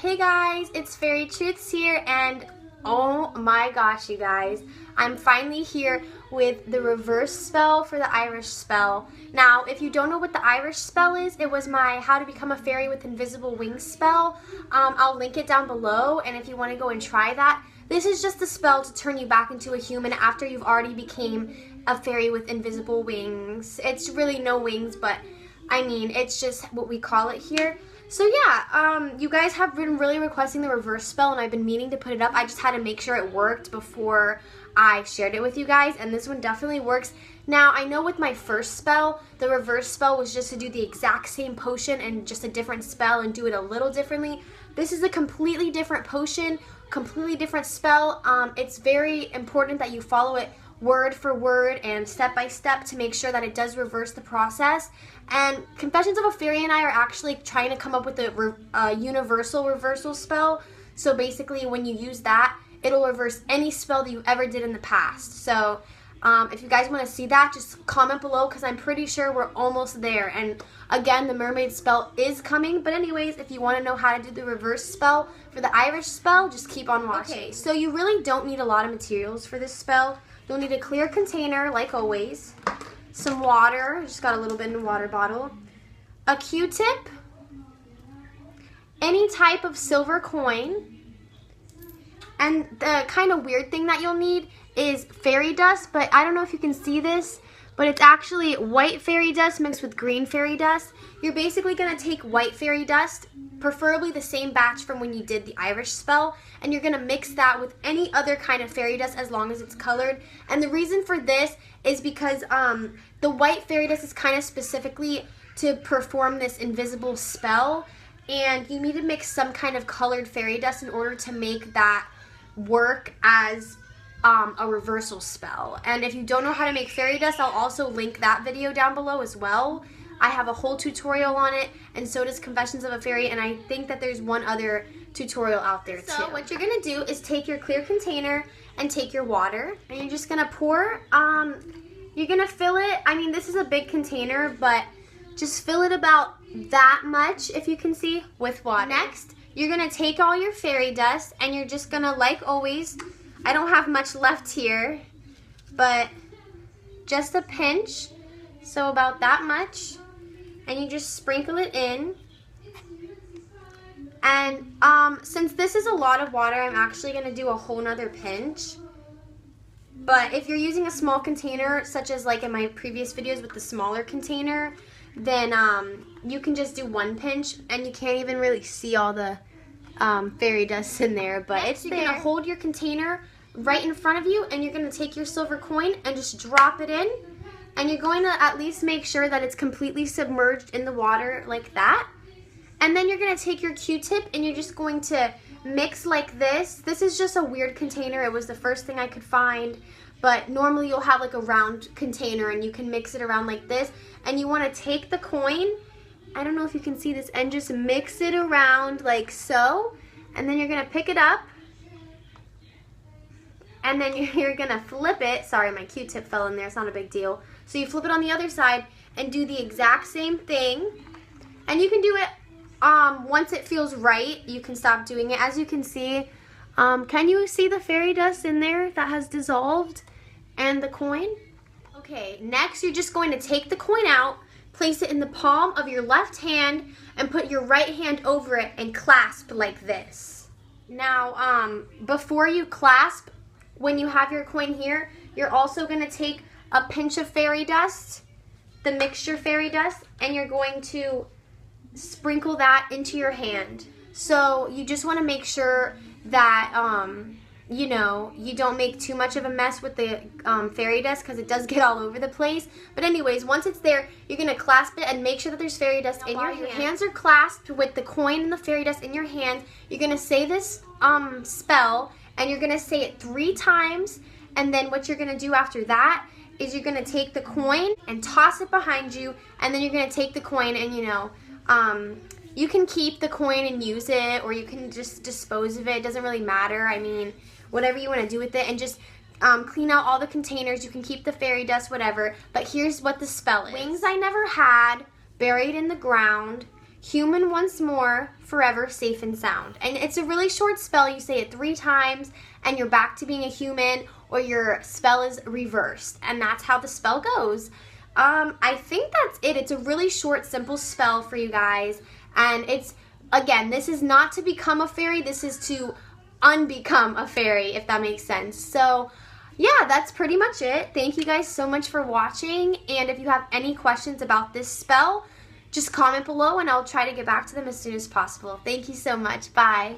Hey guys, it's Fairy Truths here, and oh my gosh, you guys, I'm finally here with the reverse spell for the Irish spell. Now, if you don't know what the Irish spell is, it was my How to Become a Fairy with Invisible Wings spell. I'll link it down below, and if you want to go and try that, this is just a spell to turn you back into a human after you've already became a fairy with invisible wings. It's really no wings, but I mean, it's just what we call it here. So yeah, you guys have been really requesting the reverse spell, and I've been meaning to put it up. I just had to make sure it worked before I shared it with you guys, and this one definitely works. Now, I know with my first spell, the reverse spell was just to do the exact same potion and just a different spell and do it a little differently. This is a completely different potion, completely different spell. It's very important that you follow it word for word and step by step to make sure that it does reverse the process. And Confessions of a Fairy and I are actually trying to come up with a universal reversal spell. So basically, when you use that, it'll reverse any spell that you ever did in the past. So if you guys want to see that, just comment below, because I'm pretty sure we're almost there. And again, the mermaid spell is coming. But anyways, if you want to know how to do the reverse spell for the Irish spell, just keep on watching. Okay, so you really don't need a lot of materials for this spell. You'll need a clear container, like always, some water, just got a little bit in a water bottle, a Q-tip, any type of silver coin, and the kind of weird thing that you'll need is fairy dust, but I don't know if you can see this, but it's actually white fairy dust mixed with green fairy dust. You're basically going to take white fairy dust, preferably the same batch from when you did the Irish spell, and you're going to mix that with any other kind of fairy dust as long as it's colored. And the reason for this is because the white fairy dust is kind of specifically to perform this invisible spell, and you need to mix some kind of colored fairy dust in order to make that work as a reversal spell. And if you don't know how to make fairy dust, I'll also link that video down below as well. I have a whole tutorial on it, and so does Confessions of a Fairy, and I think that there's one other tutorial out there too. So what you're gonna do is take your clear container and take your water, and you're just gonna pour, you're gonna fill it, I mean, this is a big container, but just fill it about that much, if you can see, with water. Next, you're gonna take all your fairy dust, and you're just gonna, like always, I don't have much left here, but just a pinch, so about that much, and you just sprinkle it in. And since this is a lot of water, I'm actually going to do a whole nother pinch. But if you're using a small container, such as like in my previous videos with the smaller container, then you can just do one pinch, and you can't even really see all the fairy dust in there. But it's there. You're going to hold your container right in front of you, and you're going to take your silver coin and just drop it in. And you're going to at least make sure that it's completely submerged in the water like that. And then you're going to take your Q-tip, and you're just going to mix like this. This is just a weird container. It was the first thing I could find. But normally you'll have like a round container, and you can mix it around like this. And you want to take the coin, I don't know if you can see this, and just mix it around like so. And then you're going to pick it up. And then you're going to flip it. Sorry, my Q-tip fell in there. It's not a big deal. So you flip it on the other side and do the exact same thing. And you can do it once it feels right. You can stop doing it. As you can see, can you see the fairy dust in there that has dissolved and the coin? Okay, next you're just going to take the coin out, place it in the palm of your left hand, and put your right hand over it and clasp like this. Now, before you clasp, when you have your coin here, you're also going to take a pinch of fairy dust, the mixture fairy dust, and you're going to sprinkle that into your hand. So you just want to make sure that, you know, you don't make too much of a mess with the fairy dust, because it does get all over the place. But anyways, once it's there, you're going to clasp it and make sure that there's fairy dust in your hand. Your hands are clasped with the coin and the fairy dust in your hands. You're going to say this spell, and you're going to say it 3 times. And then what you're going to do after that is you're going to take the coin and toss it behind you, and then you're going to take the coin and, you know, you can keep the coin and use it, or you can just dispose of it. It doesn't really matter. I mean, whatever you want to do with it, and just clean out all the containers. You can keep the fairy dust, whatever. But here's what the spell is. Wings I never had, buried in the ground. human once more, forever safe and sound. And it's a really short spell. You say it 3 times and you're back to being a human, or your spell is reversed. And that's how the spell goes. I think that's it. It's a really short, simple spell for you guys. And it's, again, this is not to become a fairy. This is to unbecome a fairy, if that makes sense. So yeah, that's pretty much it. Thank you guys so much for watching. And if you have any questions about this spell, just comment below and I'll try to get back to them as soon as possible. Thank you so much. Bye.